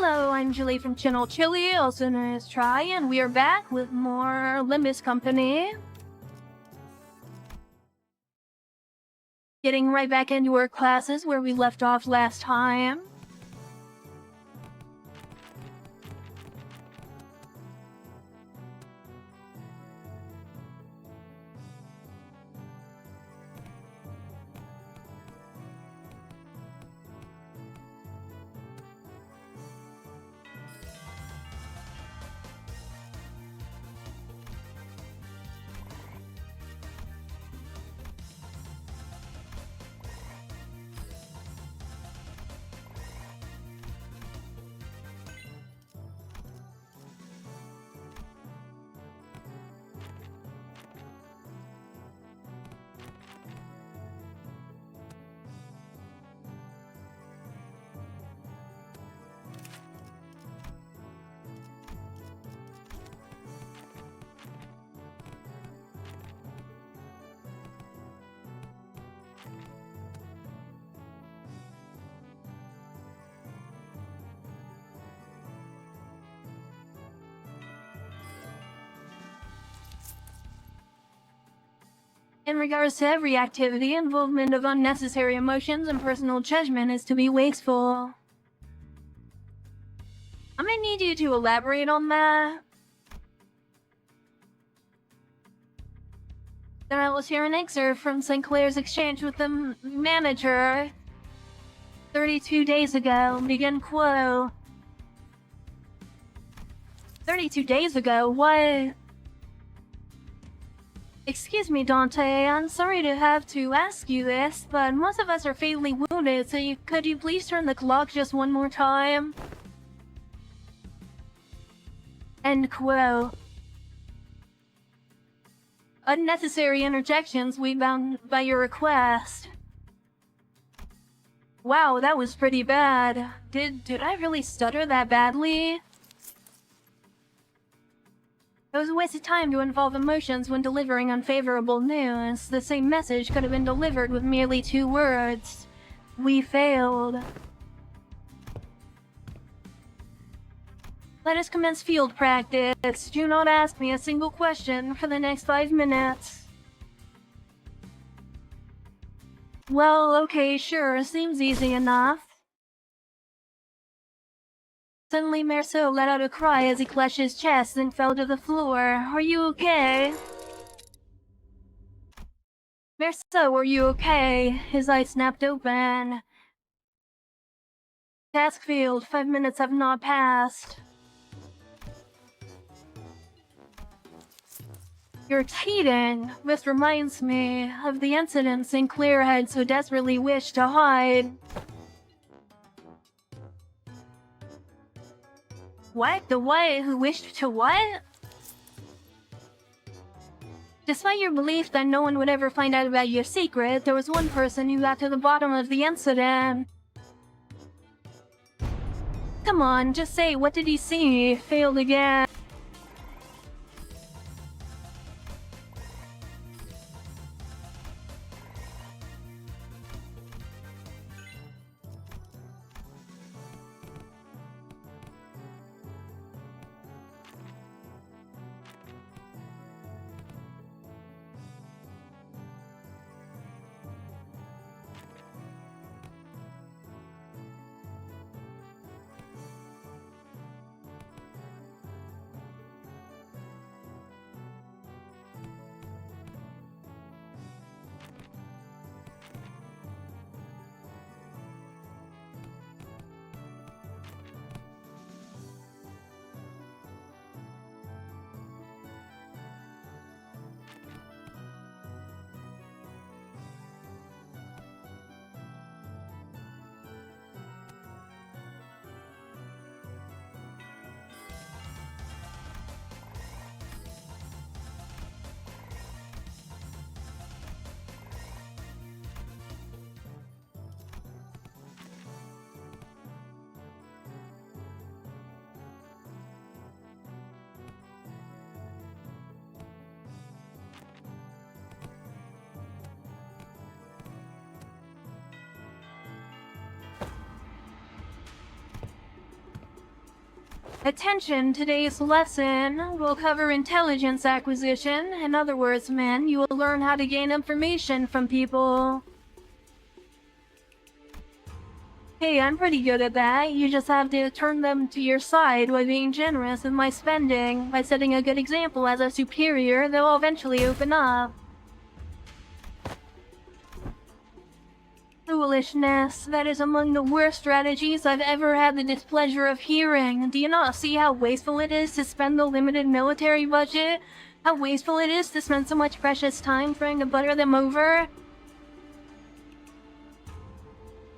Hello, I'm Chylli from channel Chylli, also known as Try, and we are back with more Limbus company. Getting right back into our classes where we left off last time. In regards to every activity, involvement of unnecessary emotions and personal judgment is to be wasteful. I'm gonna need you to elaborate on that. Then I will share an excerpt from St. Clair's exchange with the manager 32 days ago. Begin quote. 32 days ago? What? Excuse me, Dante, I'm sorry to have to ask you this, but most of us are fatally wounded, so could you please turn the clock just one more time? End quote. Unnecessary interjections we bound by your request. Wow, that was pretty bad. Did I really stutter that badly? It was a waste of time to involve emotions when delivering unfavorable news. The same message could have been delivered with merely 2 words. We failed. Let us commence field practice. Do not ask me a single question for the next 5 minutes. Well, okay, sure, seems easy enough. Suddenly, Merceau let out a cry as he clutched his chest and fell to the floor. Are you okay? Merceau, are you okay? His eyes snapped open. Task failed. 5 minutes have not passed. You're cheating. This reminds me of the incident St. Clair had so desperately wished to hide. What? The what? Who wished to what? Despite your belief that no one would ever find out about your secret, there was one person who got to the bottom of the incident. Come on, just say, what did he see? Failed again. Attention, today's lesson will cover intelligence acquisition. In other words, men, you will learn how to gain information from people. Hey, I'm pretty good at that. You just have to turn them to your side by being generous with my spending. By setting a good example as a superior, they'll eventually open up. Foolishness. That is among the worst strategies I've ever had the displeasure of hearing. Do you not see how wasteful it is to spend the limited military budget? How wasteful it is to spend so much precious time trying to butter them over?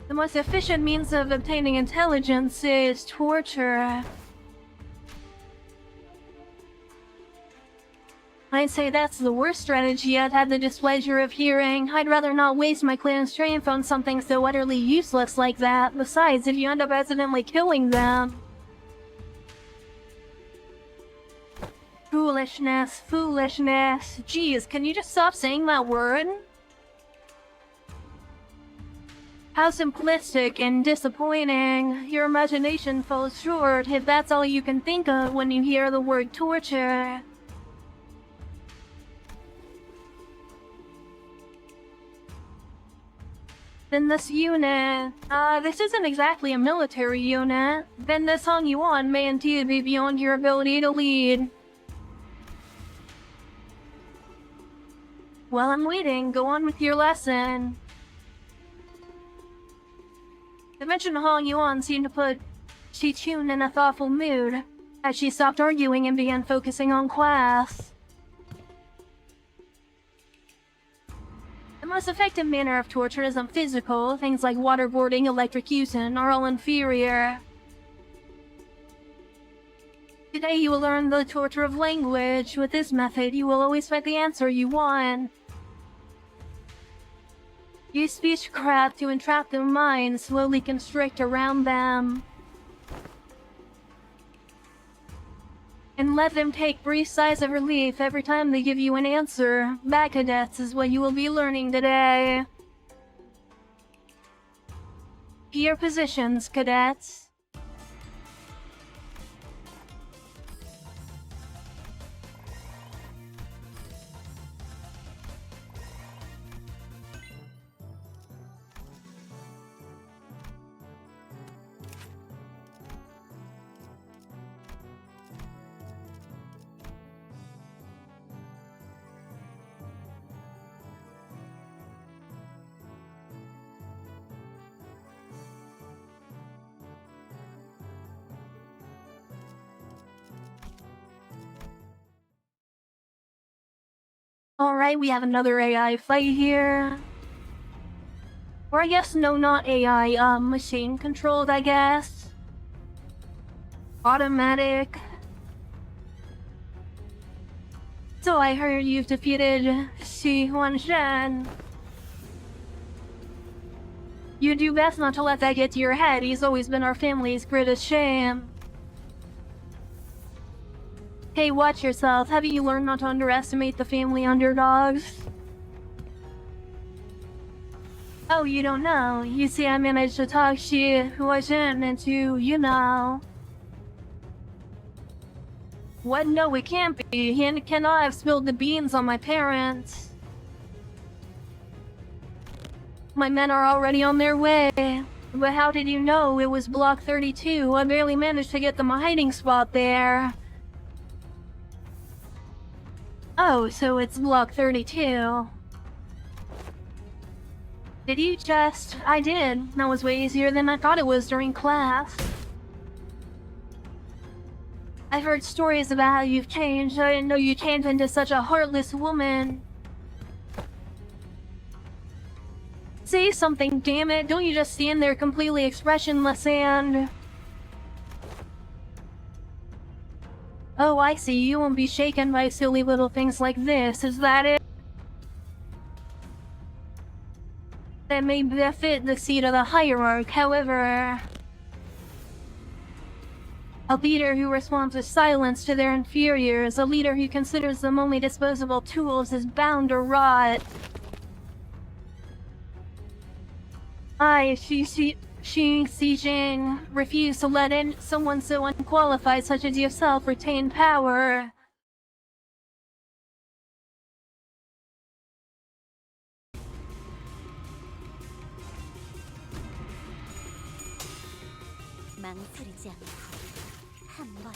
The most efficient means of obtaining intelligence is torture. I'd say that's the worst strategy I've had the displeasure of hearing. I'd rather not waste my clan's strength on something so utterly useless like that. Besides, if you end up accidentally killing them... Foolishness, foolishness. Jeez, can you just stop saying that word? How simplistic and disappointing. Your imagination falls short if that's all you can think of when you hear the word torture. Then this unit, this isn't exactly a military unit. Then this Xichun may indeed be beyond your ability to lead. While I'm waiting, go on with your lesson. The mention of Xichun seemed to put Xichun in a thoughtful mood, as she stopped arguing and began focusing on class. The most effective manner of torture isn't physical. Things like waterboarding, electrocution are all inferior. Today you will learn the torture of language. With this method, you will always find the answer you want. Use speechcraft to entrap their minds, slowly constrict around them. And let them take brief sighs of relief every time they give you an answer. That, cadets, is what you will be learning today. To your positions, cadets. Alright, we have another AI fight here. Or I guess, no, not AI, machine controlled, I guess. Automatic. So I heard you've defeated Xichun. You do best not to let that get to your head. He's always been our family's greatest shame. Hey, watch yourself. Haven't you learned not to underestimate the family underdogs? Oh, you don't know. You see, I managed to talk Xichun into, you know. What? No, it can't be. He cannot have spilled the beans on my parents. My men are already on their way. But how did you know it was Block 32? I barely managed to get them a hiding spot there. Oh, so it's Block 32. Did you just... I did. That was way easier than I thought it was during class. I've heard stories about how you've changed. I didn't know you changed into such a heartless woman. Say something, damn it. Don't you just stand there completely expressionless and... Oh, I see. You won't be shaken by silly little things like this. Is that it? That may befit the seat of the hierarch, however... A leader who responds with silence to their inferiors, a leader who considers them only disposable tools, is bound to rot. Xichun refused to let in someone so unqualified such as yourself retain power. 망설이지 않고 한 번.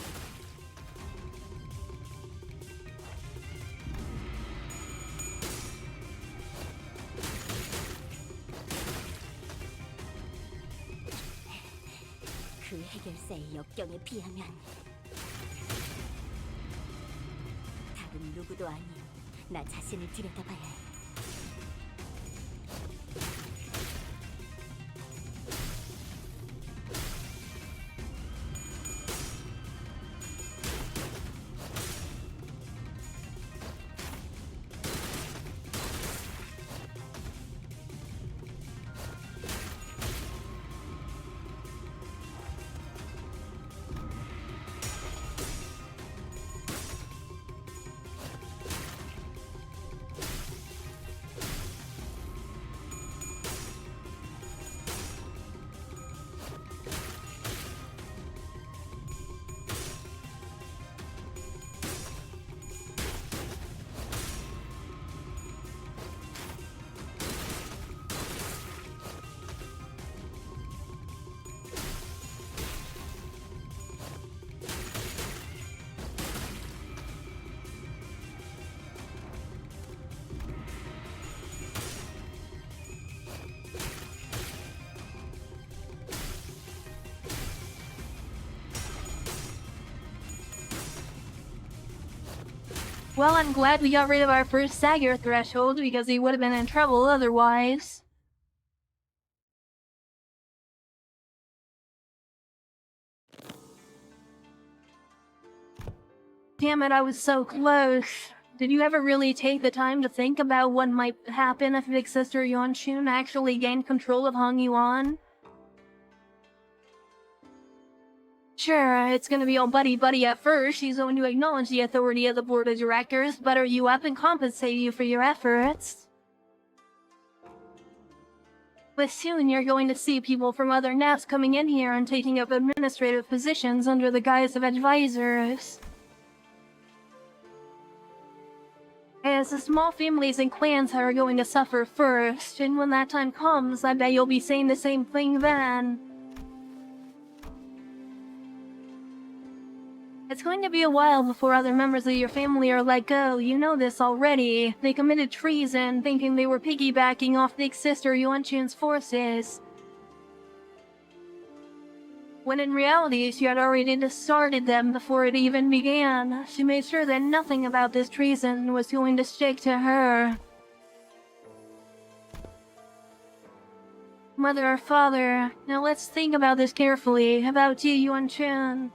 그 해결사의 역경에 비하면 다른 누구도 아닌 나 자신을 들여다봐야 해. Well, I'm glad we got rid of our first Sagar threshold because he would have been in trouble otherwise. Damn it, I was so close. Did you ever really take the time to think about what might happen if Big Sister Xichun actually gained control of Hong Yuan? Sure, it's gonna be all buddy-buddy at first. She's going to acknowledge the authority of the board of directors, butter you up, and compensate you for your efforts. But soon you're going to see people from other NAPs coming in here and taking up administrative positions under the guise of advisors. It's the small families and clans that are going to suffer first, and when that time comes, I bet you'll be saying the same thing then. It's going to be a while before other members of your family are let go. You know this already. They committed treason, thinking they were piggybacking off Big Sister Xichun's forces, when in reality she had already discarded them before it even began. She made sure that nothing about this treason was going to stick to her. Mother or father, now let's think about this carefully. About you, Xichun.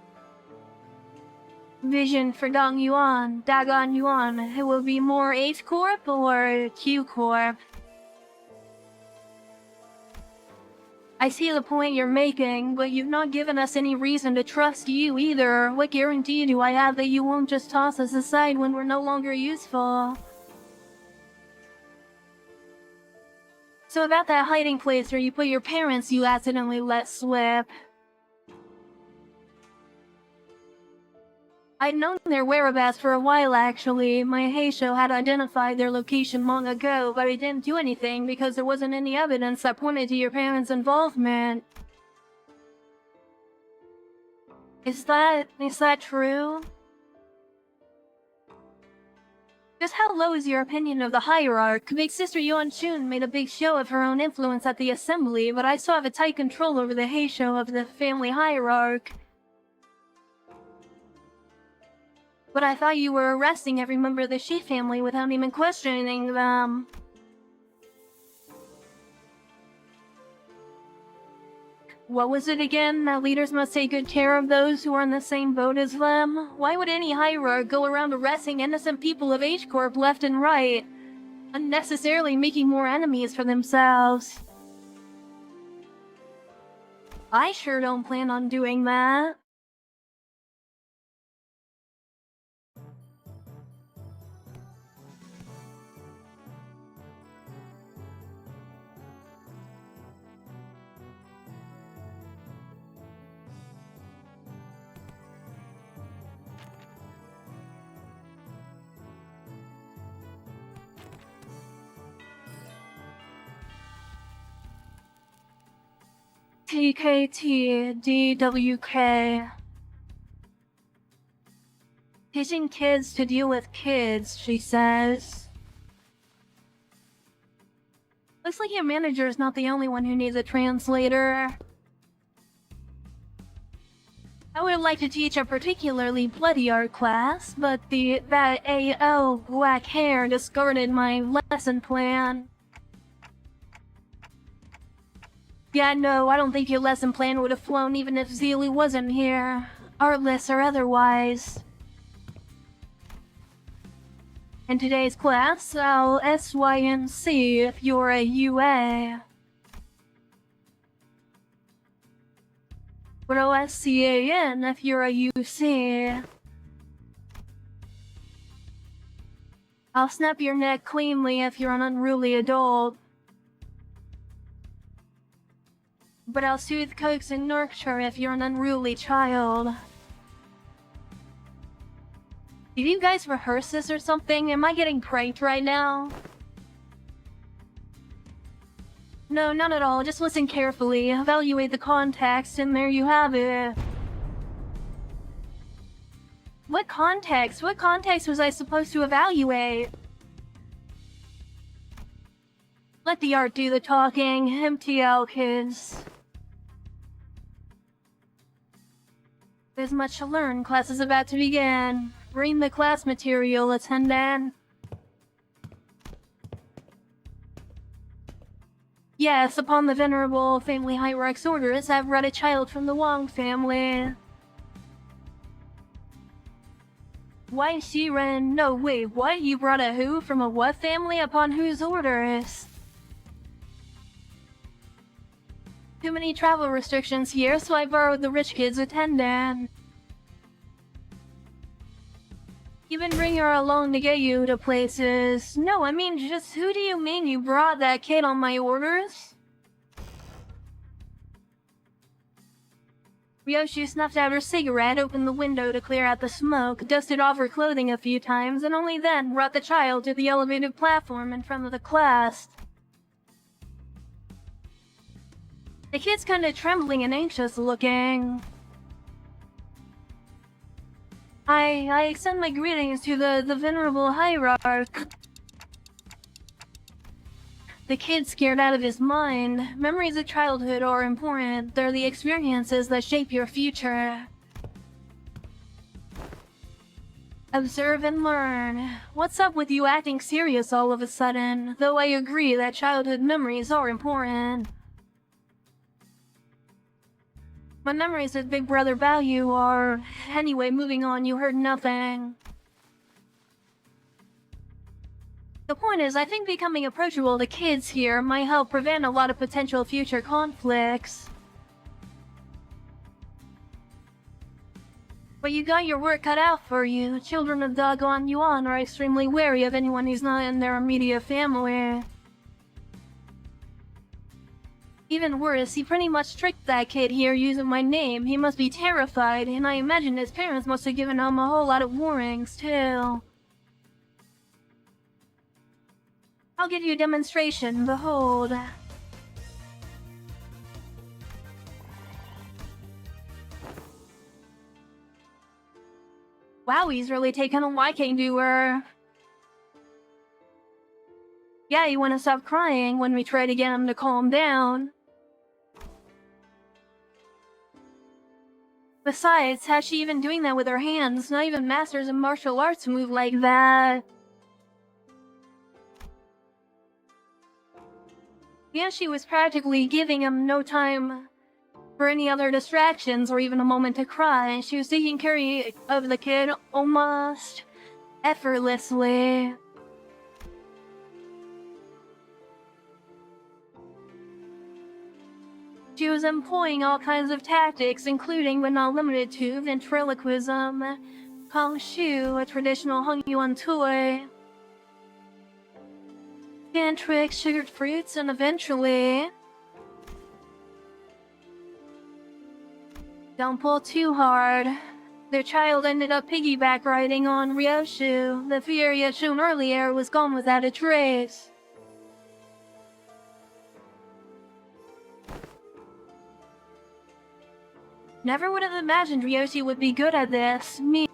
Vision for Dong Yuan, Dagon Yuan. It will be more H Corp or Q Corp. I see the point you're making, but you've not given us any reason to trust you either. What guarantee do I have that you won't just toss us aside when we're no longer useful? So about that hiding place where you put your parents you accidentally let slip. I'd known their whereabouts for a while actually. My Heisho had identified their location long ago, but I didn't do anything because there wasn't any evidence that pointed to your parents' involvement. Is that true? Just how low is your opinion of the hierarch? Big Sister Xichun made a big show of her own influence at the assembly, but I still have a tight control over the Heisho of the family hierarch. But I thought you were arresting every member of the Shi family without even questioning them. What was it again? That leaders must take good care of those who are in the same boat as them? Why would any hierarch go around arresting innocent people of H Corp left and right, unnecessarily making more enemies for themselves? I sure don't plan on doing that. TKTDWK. Teaching kids to deal with kids, she says. Looks like your manager is not the only one who needs a translator. I would like to teach a particularly bloody art class, but that AO black hair discarded my lesson plan. Yeah, no, I don't think your lesson plan would have flown even if Zeely wasn't here. Artless or otherwise. In today's class, I'll SYNC if you're a UA. But I'll SCAN if you're a UC. I'll snap your neck cleanly if you're an unruly adult. But I'll soothe, coax, and nurture if you're an unruly child. Did you guys rehearse this or something? Am I getting pranked right now? No, not at all. Just listen carefully, evaluate the context, and there you have it. What context? What context was I supposed to evaluate? Let the art do the talking. MTL, kids. There's much to learn. Class is about to begin. Bring the class material, attendant. Yes, upon the venerable family hierarch's orders, I've brought a child from the Wong family. Why, Shiren? No, wait, what? You brought a who from a what family? Upon whose orders? Too many travel restrictions here, so I borrowed the rich kid's attendant. Even bring her along to get you to places. No, I mean, just who do you mean you brought that kid on my orders? Ryoshi snuffed out her cigarette, opened the window to clear out the smoke, dusted off her clothing a few times, and only then brought the child to the elevated platform in front of the class. The kid's kinda trembling and anxious looking. I extend my greetings to the venerable hierarch. The kid's scared out of his mind. Memories of childhood are important. They're the experiences that shape your future. Observe and learn. What's up with you acting serious all of a sudden? Though I agree that childhood memories are important. My memories of Big Brother value are... Anyway, moving on, you heard nothing. The point is, I think becoming approachable to kids here might help prevent a lot of potential future conflicts. But you got your work cut out for you. Children of Dagon Yuan are extremely wary of anyone who's not in their immediate family. Even worse, he pretty much tricked that kid here using my name. He must be terrified, and I imagine his parents must have given him a whole lot of warnings, too. I'll give you a demonstration. Behold. Wow, he's really taken a liking to her. Yeah, he wouldn't stop crying when we tried to get him to calm down. Besides, how's she even doing that with her hands? Not even masters of martial arts move like that. Yeah, she was practically giving him no time for any other distractions or even a moment to cry. She was taking care of the kid almost effortlessly. She was employing all kinds of tactics, including but not limited to ventriloquism, Kong Shu, a traditional Hongyuan toy, hand tricks, sugared fruits, and eventually... Don't pull too hard. Their child ended up piggyback riding on Ryoshu. The fear he had shown earlier was gone without a trace. Never would have imagined Ryoshi would be good at this. Me.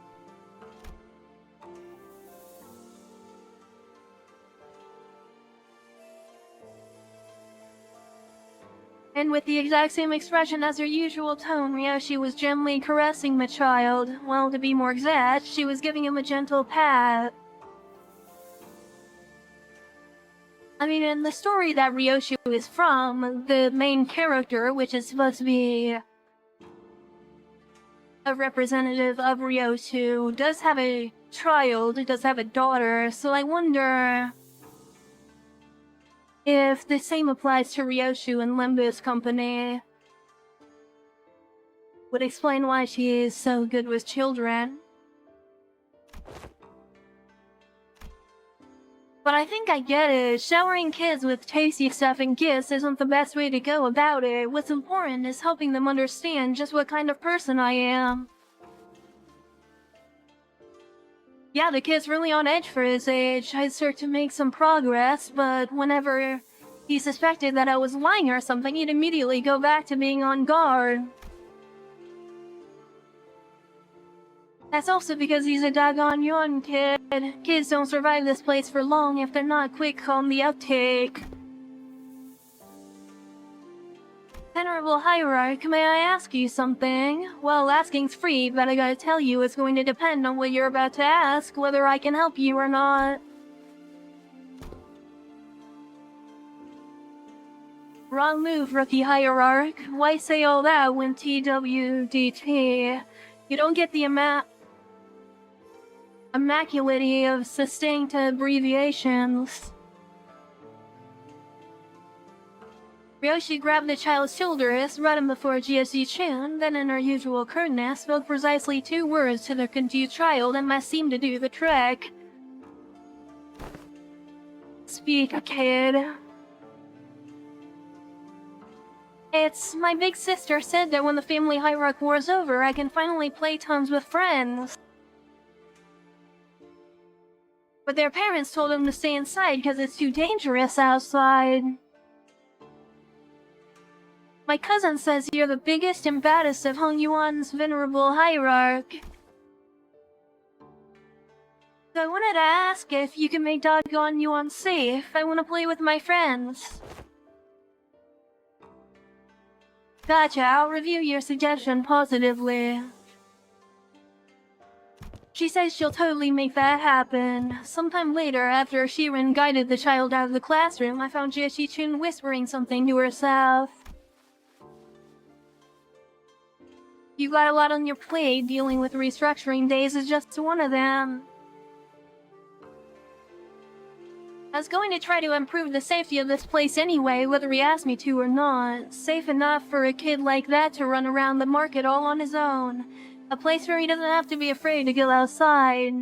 And with the exact same expression as her usual tone, Ryoshi was gently caressing the child. Well, to be more exact, she was giving him a gentle pat. I mean, in the story that Ryoshi is from, the main character, which is supposed to be a representative of Ryoshi, does have a child, does have a daughter, so I wonder if the same applies to Ryoshi and Limbus Company. Would explain why she is so good with children. But I think I get it. Showering kids with tasty stuff and gifts isn't the best way to go about it. What's important is helping them understand just what kind of person I am. Yeah, the kid's really on edge for his age. I'd start to make some progress, but whenever he suspected that I was lying or something, he'd immediately go back to being on guard. That's also because he's a doggone young kid. Kids don't survive this place for long if they're not quick on the uptake. Venerable Hierarch, may I ask you something? Well, asking's free, but I gotta tell you it's going to depend on what you're about to ask, whether I can help you or not. Wrong move, Rookie Hierarch. Why say all that when TWDT? You don't get the immaculity of succinct abbreviations. Ryoshi grabbed the child's shoulders, right him before Xichun, then in her usual curtness, spoke precisely 2 words to the confused child, and that seemed to do the trick. Speak, kid. It's my big sister said that when the family hierarch war's over, I can finally play tons with friends. But their parents told them to stay inside because it's too dangerous outside. My cousin says you're the biggest and baddest of Hong Yuan's venerable hierarch. So I wanted to ask if you can make doggone Yuan safe. I want to play with my friends. Gotcha, I'll review your suggestion positively. She says she'll totally make that happen. Sometime later, after Xichun guided the child out of the classroom, I found Xichun whispering something to herself. You got a lot on your plate. Dealing with restructuring days is just one of them. I was going to try to improve the safety of this place anyway, whether he asked me to or not. Safe enough for a kid like that to run around the market all on his own. A place where he doesn't have to be afraid to go outside.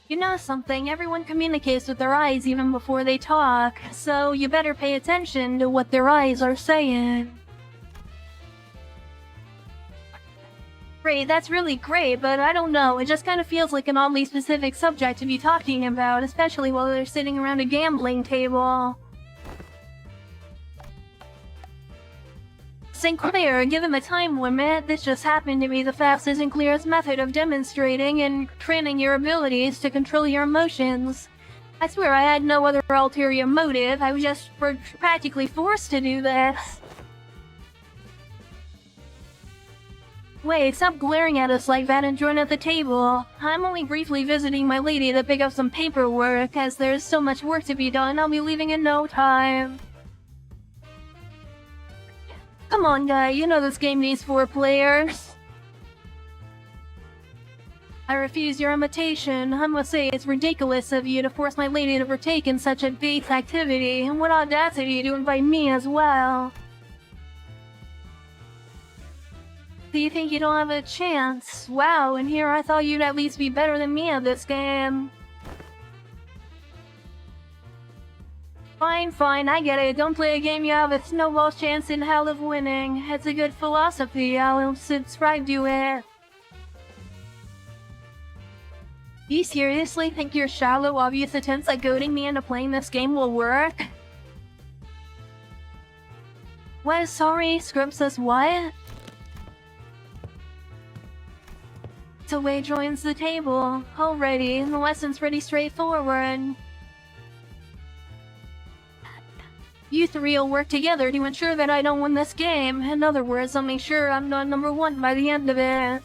You know something, everyone communicates with their eyes even before they talk, so you better pay attention to what their eyes are saying. Great, that's really great, but I don't know, it just kind of feels like an oddly specific subject to be talking about, especially while they're sitting around a gambling table. Sinclair, give him a time limit. This just happened to be the fastest and clearest method of demonstrating and training your abilities to control your emotions. I swear I had no other ulterior motive, I was just practically forced to do this. Wait, stop glaring at us like that and join at the table. I'm only briefly visiting my lady to pick up some paperwork, as there's so much work to be done, I'll be leaving in no time. Come on, guy, you know this game needs 4 players. I refuse your invitation. I must say it's ridiculous of you to force my lady to partake in such a base activity, and what audacity to invite me as well. Do you think you don't have a chance? Wow, and here I thought you'd at least be better than me at this game. Fine, I get it. Don't play a game you have a snowball chance in hell of winning. It's a good philosophy. I'll subscribe to it. Do you seriously think your shallow, obvious attempts at goading me into playing this game will work? What? Sorry, Scrub says what? So Wei joins the table. Alrighty, the lesson's pretty straightforward. You 3 will work together to ensure that I don't win this game. In other words, I'll make sure I'm not number 1 by the end of it.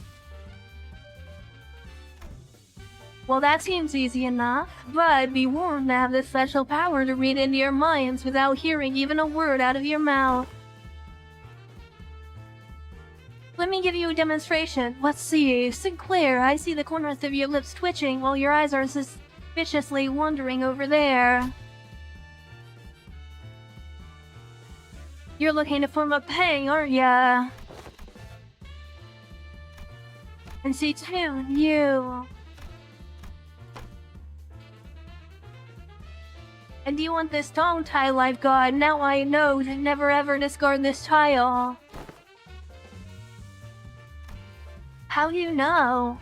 Well, that seems easy enough, but be warned I have this special power to read into your minds without hearing even a word out of your mouth. Let me give you a demonstration. Let's see. Sinclair, I see the corners of your lips twitching while your eyes are suspiciously wandering over there. You're looking to form a pang, aren't ya? And Xichun, you. And do you want this tongue tile I've got? Now I know to never ever discard this tile. How do you know?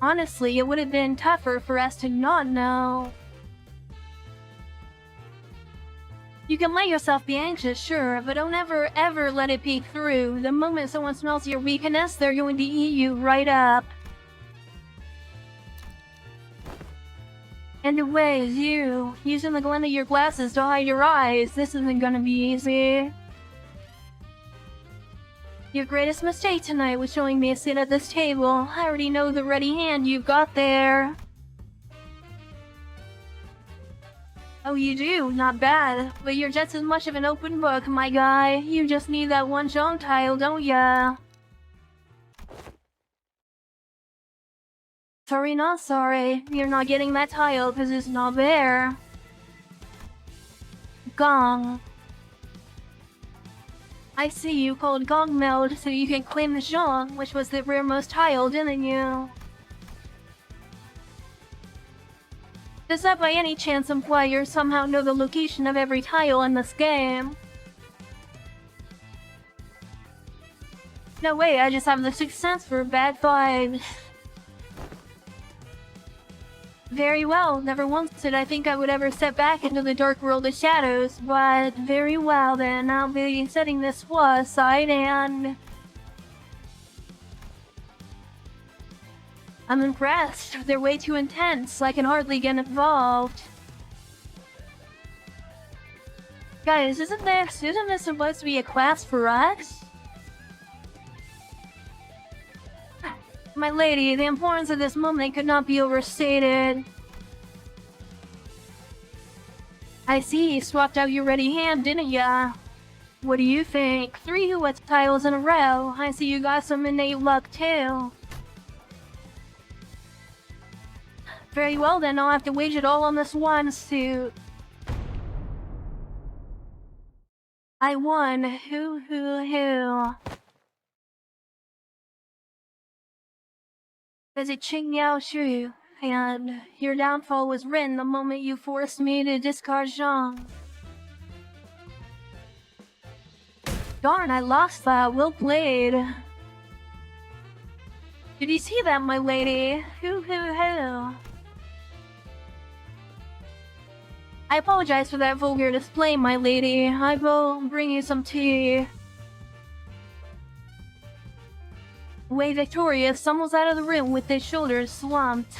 Honestly, it would have been tougher for us to not know. You can let yourself be anxious, sure, but don't ever let it peek through. The moment someone smells your weakness, they're going to eat you right up. And the way is you, using the glint of your glasses to hide your eyes. This isn't gonna be easy. Your greatest mistake tonight was showing me a seat at this table. I already know the ready hand you've got there. Oh, you do? Not bad. But you're just as much of an open book, my guy. You just need that one zhong tile, don't ya? Sorry, not sorry. You're not getting that tile because it's not there. Gong. I see you called Gong Meld so you can claim the zhong, which was the rearmost tile, didn't you? Does that by any chance imply you somehow know the location of every tile in this game? No way, I just have the sixth sense for bad vibes. Very well, never once did I think I would ever step back into the dark world of shadows, but very well then, I'll be setting this aside and... I'm impressed. They're way too intense. I can hardly get involved. Guys, isn't this supposed to be a class for us? My lady, the importance of this moment could not be overstated. I see, you swapped out your ready hand, didn't ya? What do you think? 3 Huet tiles in a row. I see you got some innate luck too. Very well then, I'll have to wage it all on this one suit. I won. Hoo. There's a Qing Yao Shu, and your downfall was written the moment you forced me to discard Zhang. Darn, I lost that. Well played. Did you see that, my lady? Hoo. I apologize for that vulgar display, my lady. I will bring you some tea. Wei Victorious stumbles out of the room with his shoulders slumped.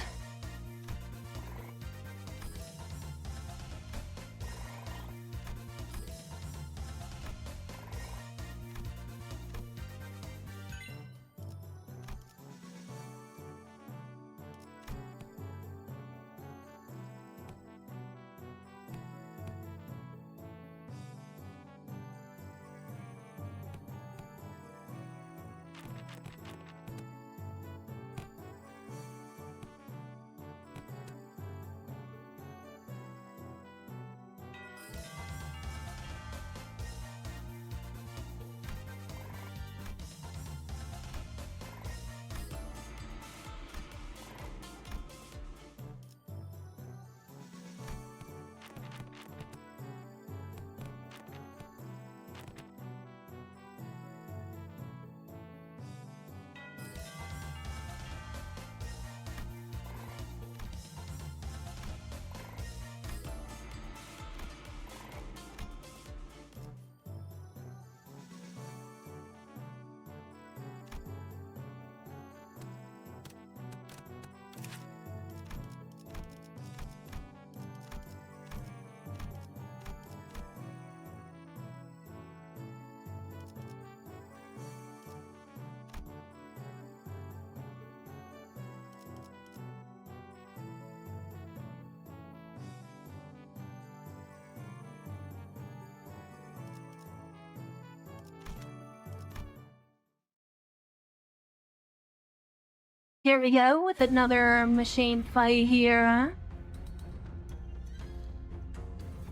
Here we go with another machine fight here.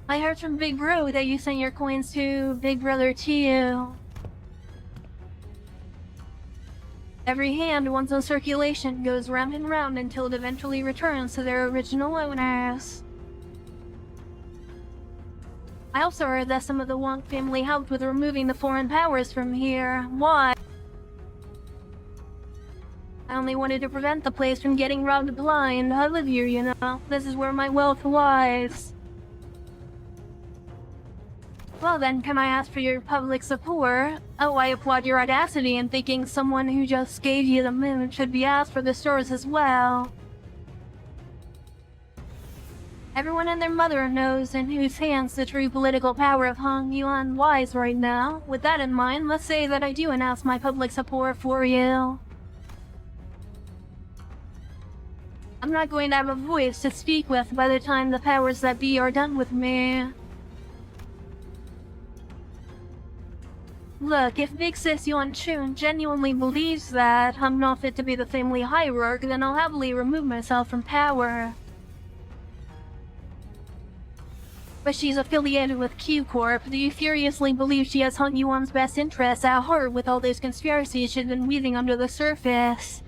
I heard from Big Bro that you sent your coins to Big Brother too. Every hand once in circulation goes round and round until it eventually returns to their original owners. I also heard that some of the Wong family helped with removing the foreign powers from here. Why? I only wanted to prevent the place from getting robbed blind. I live here, you know. This is where my wealth lies. Well then, can I ask for your public support? Oh, I applaud your audacity in thinking someone who just gave you the moon should be asked for the stores as well. Everyone and their mother knows in whose hands the true political power of Hong Yuan lies right now. With that in mind, let's say that I do announce my public support for you. I'm not going to have a voice to speak with by the time the powers that be are done with me. Look, if Big Sis Xichun genuinely believes that I'm not fit to be the family hierarch, then I'll happily remove myself from power. But she's affiliated with Q Corp. Do you furiously believe she has Hong Yuan's best interests at heart with all those conspiracies she's been weaving under the surface?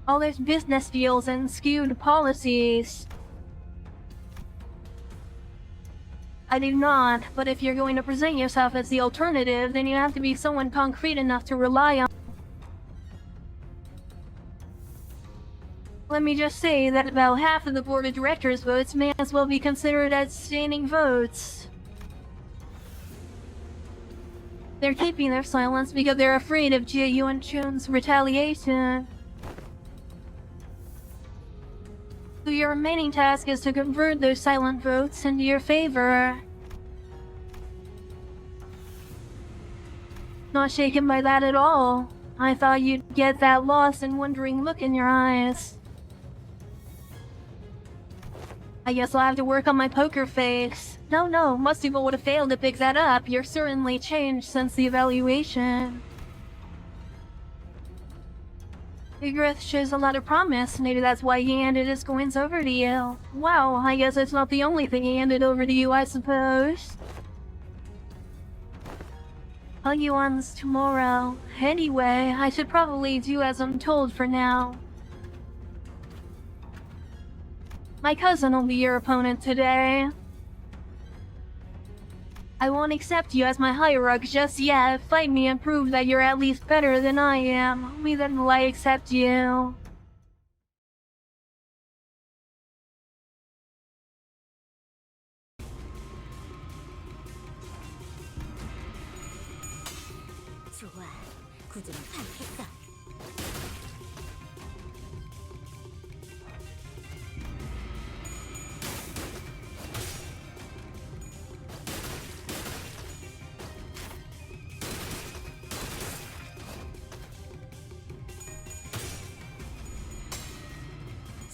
All those business deals and skewed policies. I do not, but if you're going to present yourself as the alternative, then you have to be someone concrete enough to rely on. Let me just say that about half of the board of directors' votes may as well be considered as standing votes. They're keeping their silence because they're afraid of Jie Yuanchun's retaliation. So your remaining task is to convert those silent votes into your favor. Not shaken by that at all. I thought you'd get that lost and wondering look in your eyes. I guess I'll have to work on my poker face. No, most people would have failed to pick that up. You're certainly changed since the evaluation. Igorith shows a lot of promise. Maybe that's why he handed his coins over to you. Wow, I guess it's not the only thing he handed over to you, I suppose. Hug you once tomorrow. Anyway, I should probably do as I'm told for now. My cousin will be your opponent today. I won't accept you as my hierarch just yet. Fight me and prove that you're at least better than I am. Only then will I accept you. 좋아, 구조는 파악했어.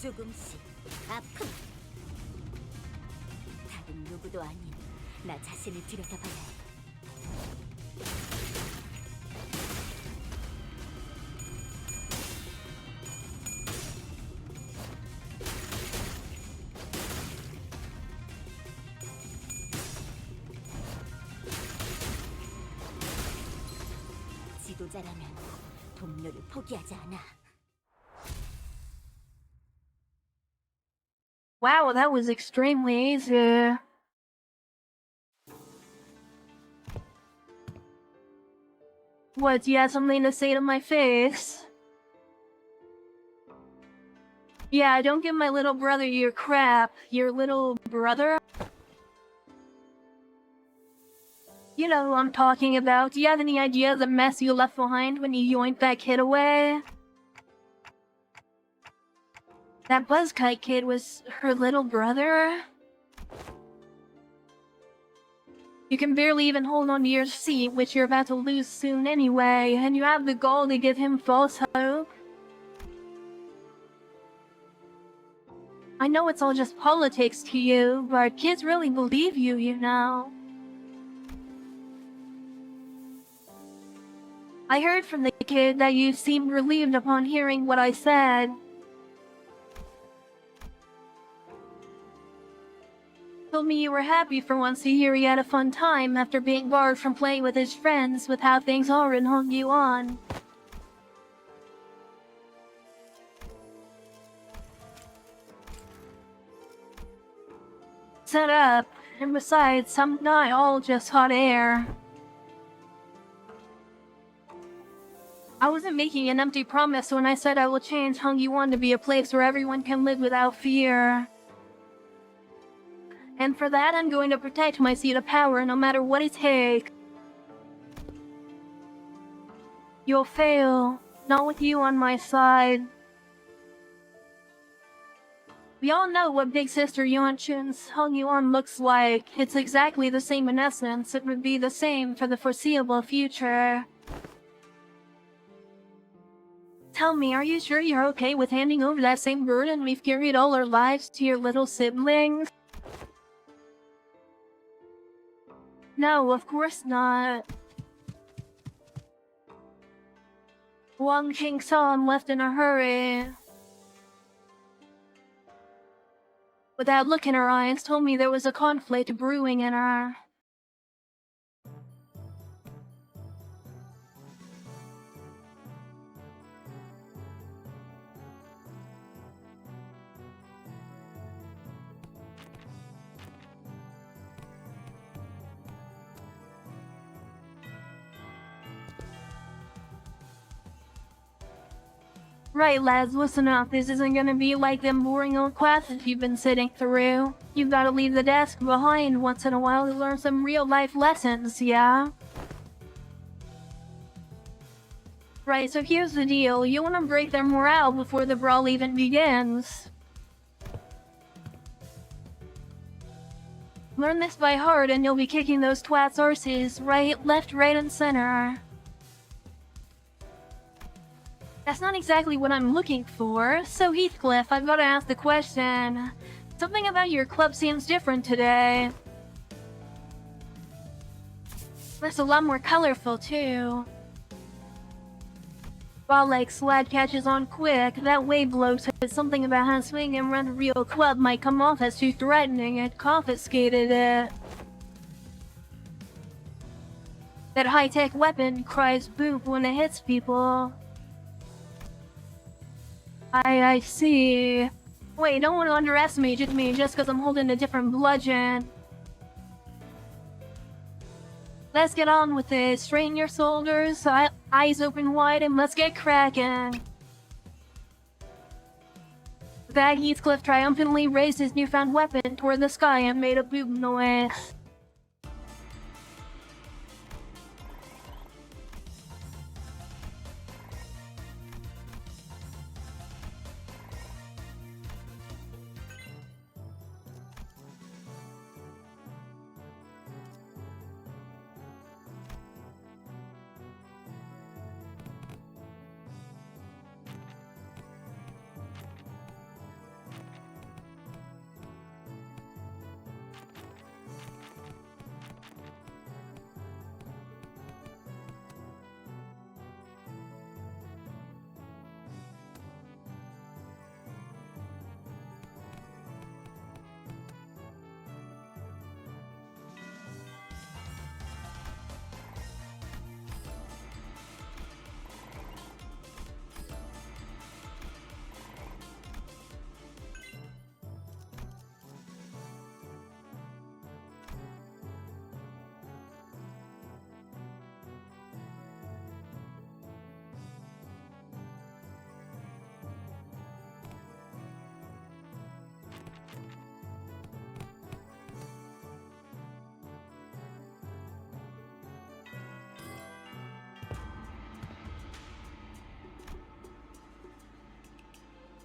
조금씩 아픔. 다른 누구도 아닌 나 자신을 들여다봐야 해. 지도자라면 동료를 포기하지 않아. Wow, that was extremely easy. What, do you have something to say to my face? Yeah, don't give my little brother your crap. Your little brother? You know who I'm talking about. Do you have any idea of the mess you left behind when you yoinked that kid away? That Buzzkite kid was her little brother? You can barely even hold on to your seat, which you're about to lose soon anyway, and you have the gall to give him false hope? I know it's all just politics to you, but kids really believe you, you know. I heard from the kid that you seemed relieved upon hearing what I said. told me you were happy for once to hear he had a fun time after being barred from playing with his friends with how things are in Xichun. Set up, and besides, I'm not all just hot air. I wasn't making an empty promise when I said I will change Xichun to be a place where everyone can live without fear. And for that, I'm going to protect my seat of power no matter what it takes. You'll fail, not with you on my side. We all know what Big Sister Yuanchun's Xichun looks like. It's exactly the same in essence. It would be the same for the foreseeable future. Tell me, are you sure you're okay with handing over that same burden we've carried all our lives to your little siblings? No, of course not. Wang Qingsan left in a hurry. Without look in her eyes, told me there was a conflict brewing in her. Right, lads, listen up. This isn't gonna be like them boring old classes you've been sitting through. You've gotta leave the desk behind once in a while to learn some real-life lessons, yeah? Right, so here's the deal. You wanna break their morale before the brawl even begins. Learn this by heart and you'll be kicking those twats' arses right, left, right, and center. That's not exactly what I'm looking for. So Heathcliff, I've gotta ask the question. Something about your club seems different today. It's a lot more colorful too. While like Slad catches on quick, that wave blow said something about how swing and run a real club might come off as too threatening and confiscated it. That high-tech weapon cries boop when it hits people. I see. Wait, don't want to underestimate me just because I'm holding a different bludgeon. Let's get on with it. Straighten your shoulders, eyes open wide, and let's get cracking. With that, Heathcliff triumphantly raised his newfound weapon toward the sky and made a boom noise.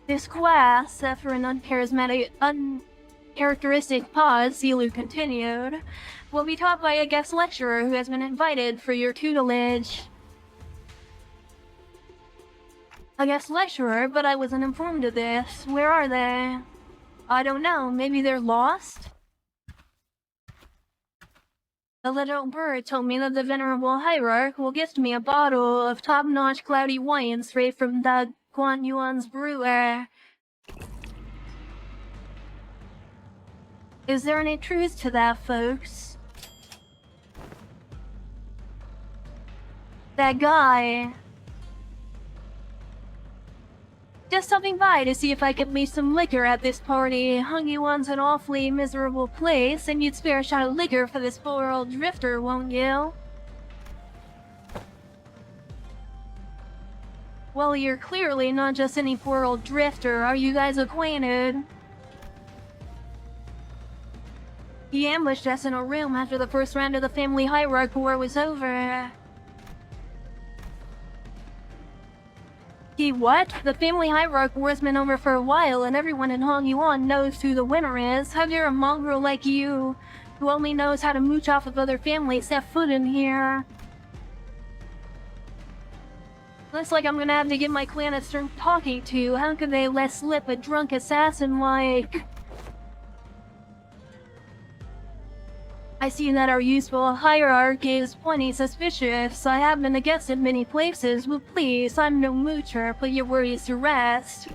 This class, after an uncharacteristic pause, Zilu continued, will be taught by a guest lecturer who has been invited for your tutelage. A guest lecturer, but I wasn't informed of this. Where are they? I don't know, maybe they're lost? The little bird told me that the venerable hierarch will gift me a bottle of top-notch cloudy wine straight from the Guan Yuan's brewer. Is there any truth to that, folks? That guy... Just stopping by to see if I could leave some liquor at this party. Xichun's an awfully miserable place, and you'd spare a shot of liquor for this poor old drifter, won't you? Well, you're clearly not just any poor old drifter. Are you guys acquainted? He ambushed us in a room after the first round of the family hierarchy war was over. He what? The family hierarchy war's been over for a while, and everyone in Xichun knows who the winner is. How dare a mongrel like you, who only knows how to mooch off of other families, set foot in here? Looks like I'm gonna have to get my clan a stern talking to. How could they let slip a drunk assassin like... I see that our useful hierarchy is plenty suspicious. I have been a guest in many places, but please, I'm no moocher, put your worries to rest.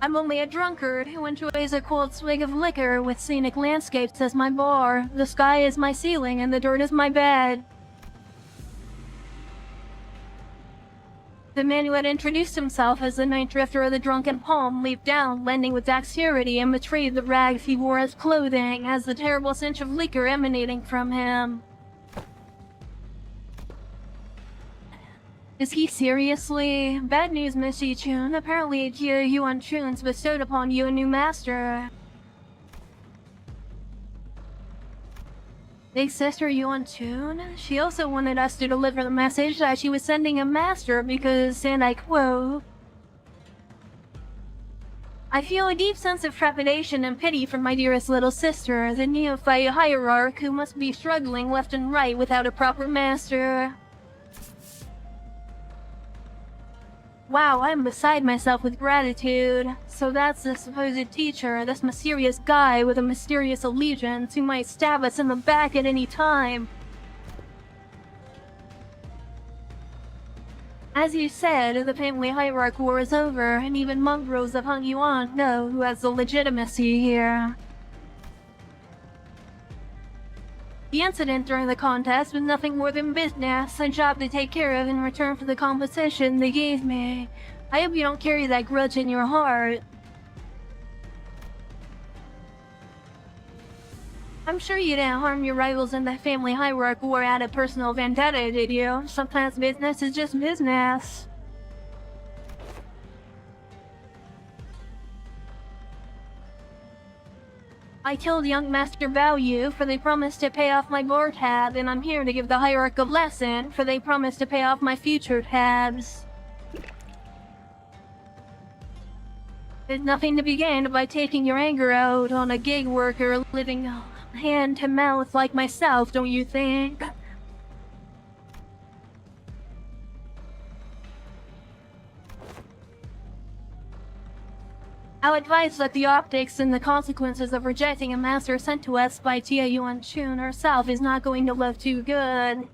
I'm only a drunkard who enjoys a cold swig of liquor with scenic landscapes as my bar. The sky is my ceiling and the dirt is my bed. The man who had introduced himself as the night drifter of the Drunken Palm leaped down, landing with dexterity, and betrayed the rags he wore as clothing, as the terrible stench of liquor emanating from him. Is he seriously? Bad news, Miss Xichun. Apparently, Xichun's bestowed upon you a new master. Big sister Xichun? She also wanted us to deliver the message that she was sending a master because, and I quote, I feel a deep sense of trepidation and pity for my dearest little sister, the neophyte hierarch who must be struggling left and right without a proper master. Wow, I'm beside myself with gratitude. So that's the supposed teacher, this mysterious guy with a mysterious allegiance who might stab us in the back at any time. As you said, the family hierarchy war is over, and even mongrels of Xichun know who has the legitimacy here. The incident during the contest was nothing more than business, a job to take care of in return for the compensation they gave me. I hope you don't carry that grudge in your heart. I'm sure you didn't harm your rivals in the family hierarchy war out of personal vendetta, did you? Sometimes business is just business. I killed young Master Value, for they promised to pay off my bar tab, and I'm here to give the hierarch a lesson, for they promised to pay off my future tabs. There's nothing to be gained by taking your anger out on a gig worker living hand to mouth like myself, don't you think? I'll advise that the optics and the consequences of rejecting a master sent to us by Xichun herself is not going to look too good.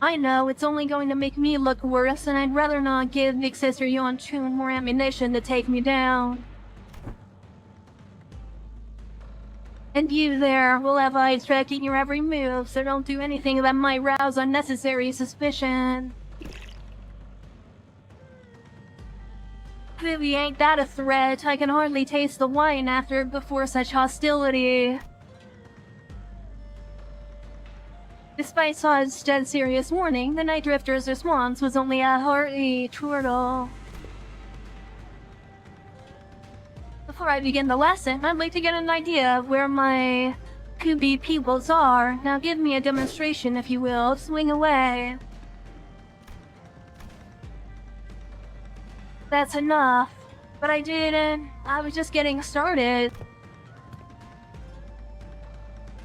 I know, it's only going to make me look worse, and I'd rather not give Big Sister Xichun more ammunition to take me down. And you there will have eyes tracking your every move, so don't do anything that might rouse unnecessary suspicion. Really ain't that a threat. I can hardly taste the wine before such hostility. Despite Sod's dead serious warning, the Night Drifter's response was only a hearty chortle. Before I begin the lesson, I'd like to get an idea of where my could-be pupils are. Now give me a demonstration, if you will. Swing away. That's enough. But I didn't. I was just getting started.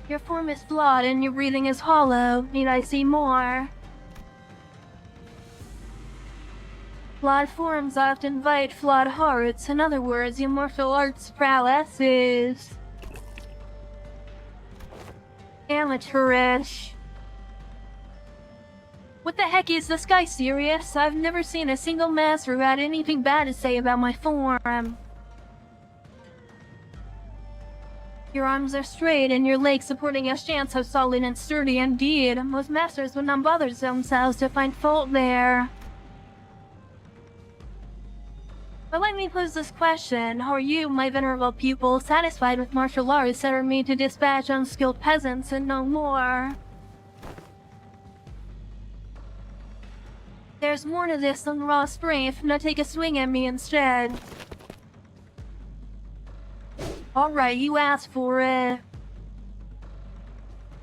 Your form is flawed and your breathing is hollow. Need I see more? Flawed forms often invite flawed hearts. In other words, your martial arts prowess is amateurish. What the heck, is this guy serious? I've never seen a single master who had anything bad to say about my form. Your arms are straight and your legs supporting your stance so solid and sturdy indeed. Most masters would not bother themselves to find fault there. But let me pose this question. Are you, my venerable pupil, satisfied with martial arts that are made to dispatch unskilled peasants and no more? There's more to this than raw strength. Now take a swing at me instead. Alright, you asked for it.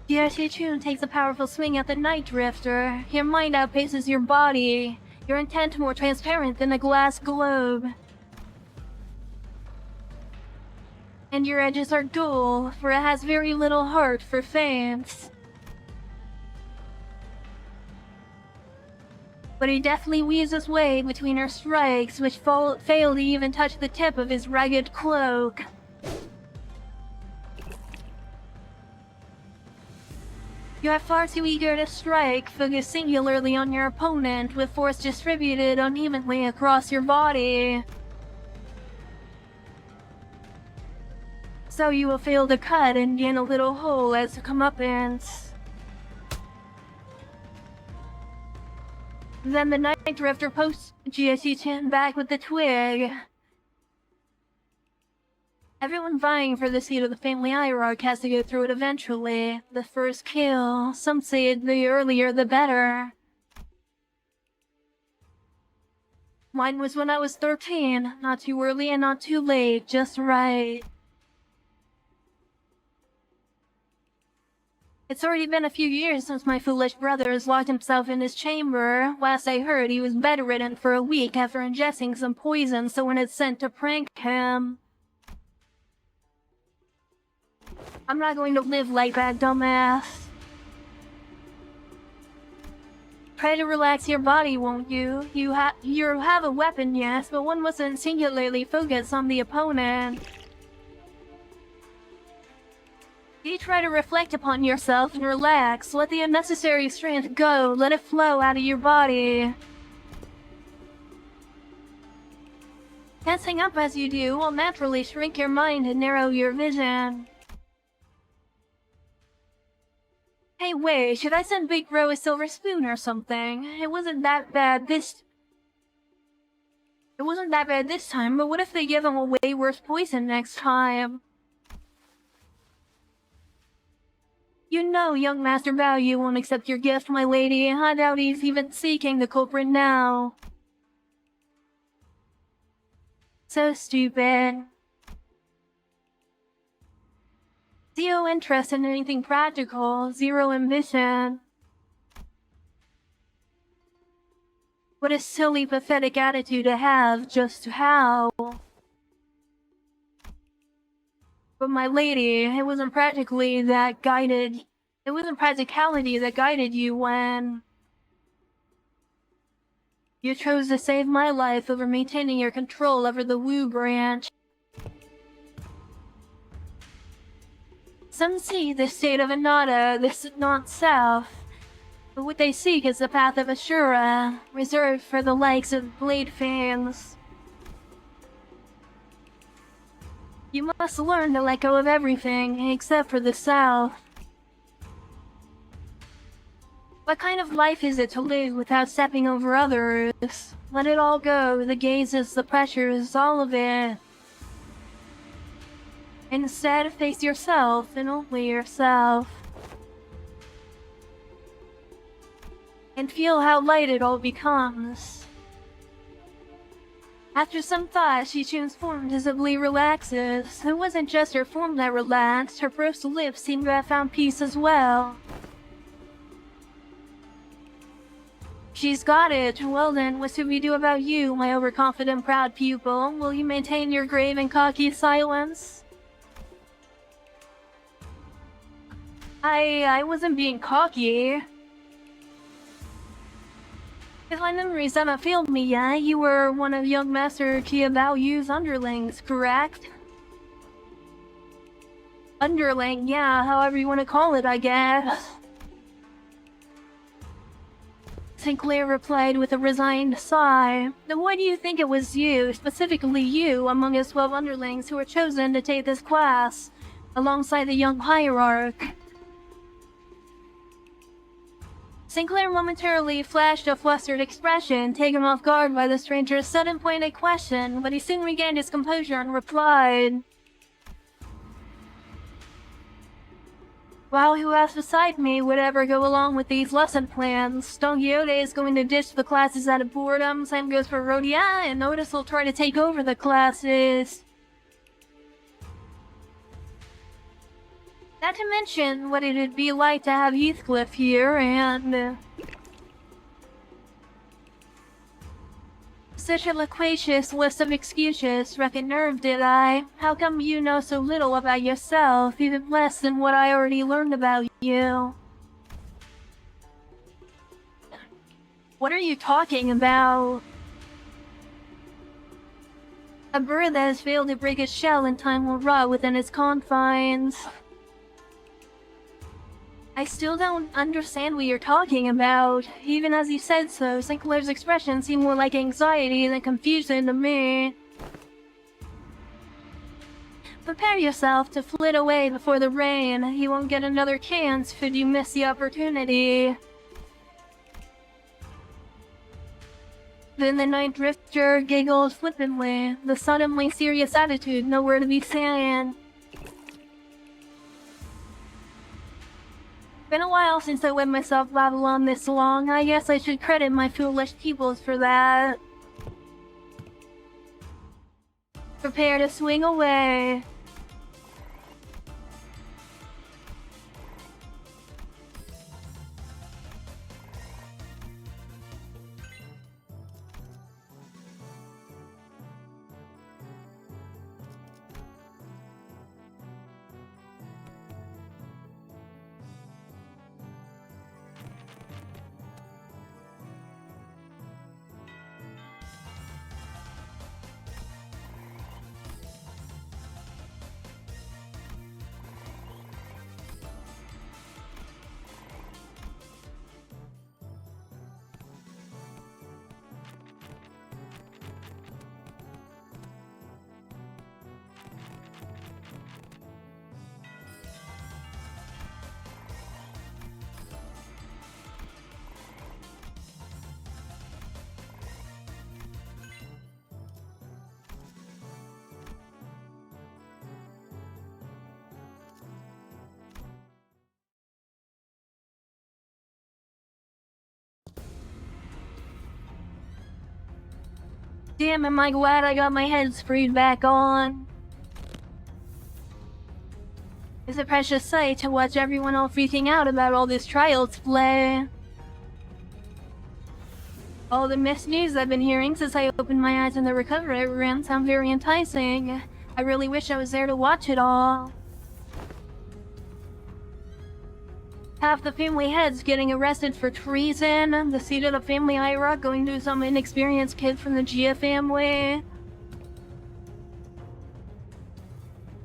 Xichun takes a powerful swing at the Night Drifter. Your mind outpaces your body. Your intent more transparent than a glass globe. And your edges are dull, for it has very little heart for feints. But he deftly weaves his way between her strikes, which fail to even touch the tip of his ragged cloak. You are far too eager to strike, focused singularly on your opponent, with force distributed unevenly across your body. So you will fail to cut and gain a little hole as a comeuppance. Then the Night Drifter posts Xichun back with the twig. Everyone vying for the seat of the family hierarch has to go through it eventually. The first kill. Some say the earlier the better. Mine was when I was 13. Not too early and not too late, just right. It's already been a few years since my foolish brother has locked himself in his chamber. Last I heard, he was bedridden for a week after ingesting some poison someone had sent to prank him. I'm not going to live like that, dumbass. Try to relax your body, won't you? You have a weapon, yes, but one mustn't singularly focus on the opponent. You try to reflect upon yourself and relax. Let the unnecessary strength go. Let it flow out of your body. Tensing up as you do will naturally shrink your mind and narrow your vision. Hey, wait, should I send Big Bro a silver spoon or something? It wasn't that bad this time, but what if they give him a way worse poison next time? You know young Master Value won't accept your gift, my lady. I doubt he's even seeking the culprit now. So stupid. Zero interest in anything practical, zero ambition. What a silly, pathetic attitude to have, just how. But my lady, it wasn't practicality that guided you when you chose to save my life over maintaining your control over the Wu branch. Some see the state of Anata, this not south, but what they seek is the path of Ashura, reserved for the likes of Blade fans. You must learn to let go of everything, except for the south. What kind of life is it to live without stepping over others? Let it all go, the gazes, the pressures, all of it. Instead, face yourself, and only yourself. And feel how light it all becomes. After some thought, Xichun's form visibly relaxes. It wasn't just her form that relaxed, her pursed lips seemed to have found peace as well. She's got it. Well then, what should we do about you, my overconfident proud pupil? Will you maintain your grave and cocky silence? I wasn't being cocky. If my memories haven't failed me yet, you were one of young Master Qiabaoyu's underlings, correct? Underling, yeah, however you want to call it, I guess. Sinclair replied with a resigned sigh. Then why do you think it was you, specifically you, among his 12 underlings who were chosen to take this class, alongside the young hierarch? Sinclair momentarily flashed a flustered expression, taken off guard by the stranger's sudden pointed question, but he soon regained his composure and replied, While who else beside me would ever go along with these lesson plans? Don Quixote is going to ditch the classes out of boredom, same goes for Rodia, and Otis will try to take over the classes. Not to mention what it'd be like to have Heathcliff here, and such a loquacious list of excuses. Struck a nerve, did I? How come you know so little about yourself, even less than what I already learned about you? What are you talking about? A bird that has failed to break its shell in time will rot within its confines. I still don't understand what you're talking about. Even as you said so, Sinclair's expression seemed more like anxiety than confusion to me. Prepare yourself to flit away before the rain. You won't get another chance should you miss the opportunity. Then the Night Drifter giggled flippantly, the suddenly serious attitude nowhere to be seen. Been a while since I let myself babble on this long. I guess I should credit my foolish pupils for that. Prepare to swing away. Damn, am I glad I got my head screwed back on. It's a precious sight to watch everyone all freaking out about all this Child's Play. All the missed news I've been hearing since I opened my eyes in the recovery room sound very enticing. I really wish I was there to watch it all. Half the family heads getting arrested for treason, the seat of the family hierarch going to some inexperienced kid from the Gia family.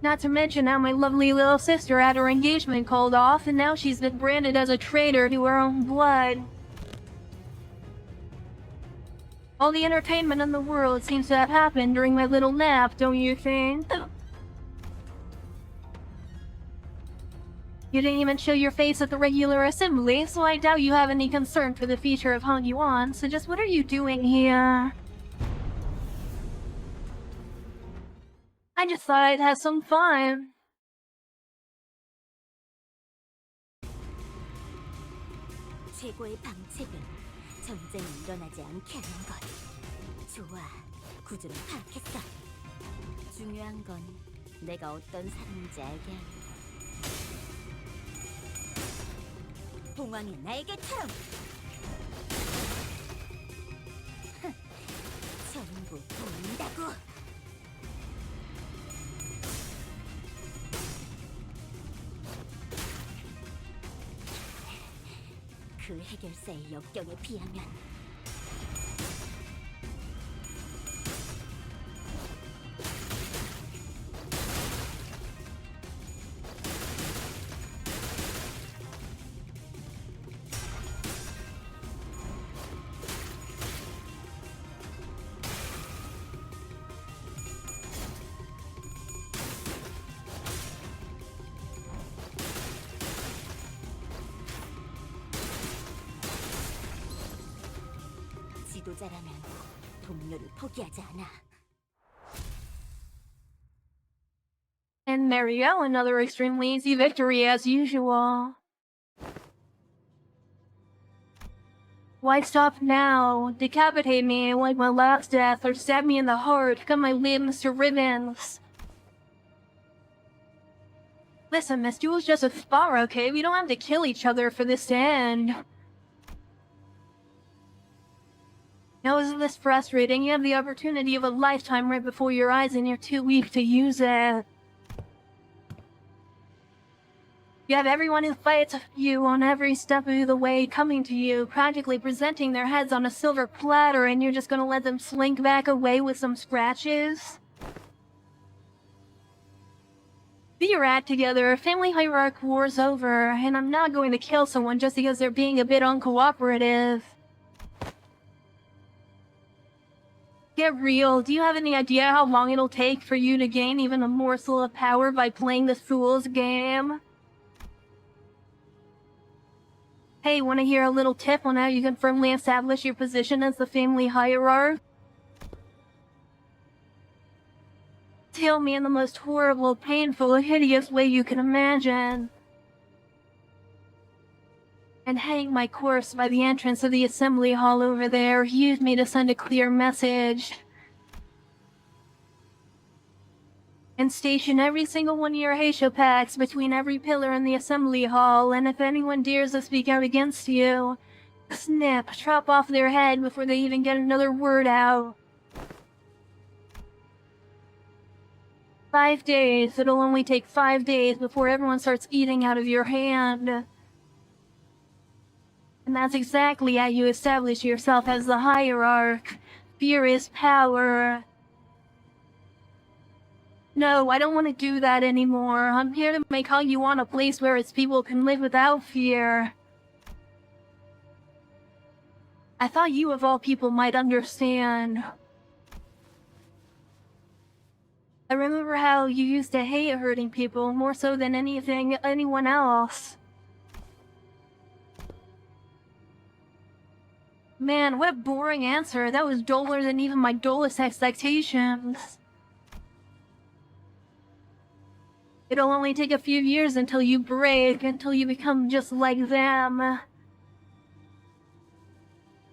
Not to mention how my lovely little sister had her engagement called off, and now she's been branded as a traitor to her own blood. All the entertainment in the world seems to have happened during my little nap, don't you think? You didn't even show your face at the regular assembly, so I doubt you have any concern for the future of Hong Yuan, so just what are you doing here? I just thought I'd have some fun. 최고의 방책은 전쟁이 일어나지 않게 하는 것. 좋아, 구조를 파악했어. 중요한 건 내가 어떤 사람인지 알게 하는 것. 봉황의 날개처럼! 전부 보인다고! 그 해결사의 역경에 비하면 지도자라면 동료를 포기하지 않아. And there you go, another extremely easy victory as usual. Why stop now? Decapitate me like my last death, or stab me in the heart, cut my limbs to ribbons. Listen, this duel's just a spar, okay? We don't have to kill each other for this to end. Now, isn't this frustrating? You have the opportunity of a lifetime right before your eyes and you're too weak to use it. You have everyone who fights you on every step of the way coming to you, practically presenting their heads on a silver platter, and you're just gonna let them slink back away with some scratches? Get your act together, family hierarchy war's over, and I'm not going to kill someone just because they're being a bit uncooperative. Get real, do you have any idea how long it'll take for you to gain even a morsel of power by playing this fool's game? Hey, want to hear a little tip on how you can firmly establish your position as the family hierarch? Tell me in the most horrible, painful, hideous way you can imagine. And hang my corpse by the entrance of the assembly hall over there. Use me to send a clear message. And station every single one of your Heisho packs between every pillar in the assembly hall, and if anyone dares to speak out against you, snip, chop off their head before they even get another word out. 5 days. It'll only take 5 days before everyone starts eating out of your hand. And that's exactly how you establish yourself as the hierarch. Fear is power. No, I don't want to do that anymore. I'm here to make Hallyu a place where its people can live without fear. I thought you of all people might understand. I remember how you used to hate hurting people more so than anyone else. Man, what a boring answer. That was duller than even my dullest expectations. It'll only take a few years until you break, until you become just like them.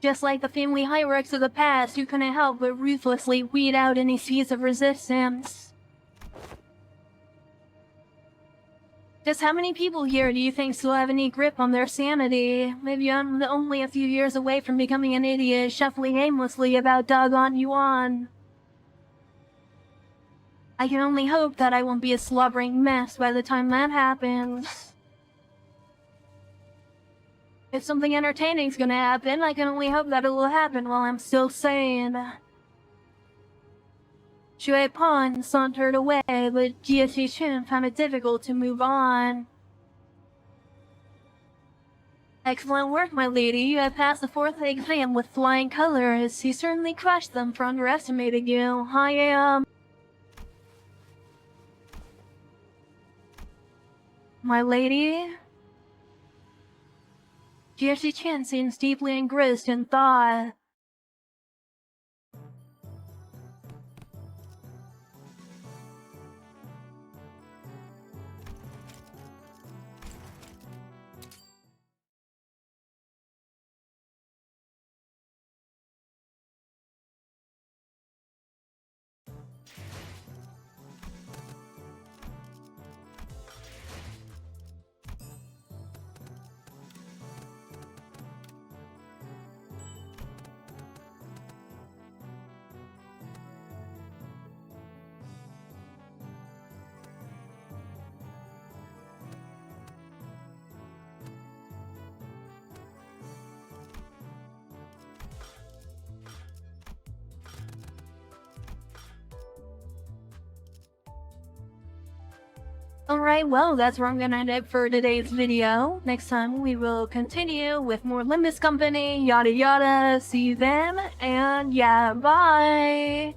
Just like the family hierarchs of the past who couldn't help but ruthlessly weed out any seeds of resistance. Just how many people here do you think still have any grip on their sanity? Maybe I'm only a few years away from becoming an idiot, shuffling aimlessly about doggone Yuan. I can only hope that I won't be a slobbering mess by the time that happens. If something entertaining's gonna happen, I can only hope that it will happen while I'm still sane. Shui Pan sauntered away, but Xichun found it difficult to move on. Excellent work, my lady. You have passed the 4th exam with flying colors. He certainly crushed them for underestimating you. I am... My lady? Xichun seems deeply engrossed in thought. Alright, well, that's where I'm gonna end it for today's video. Next time we will continue with more Limbus Company, yada yada, see you then, and yeah, bye!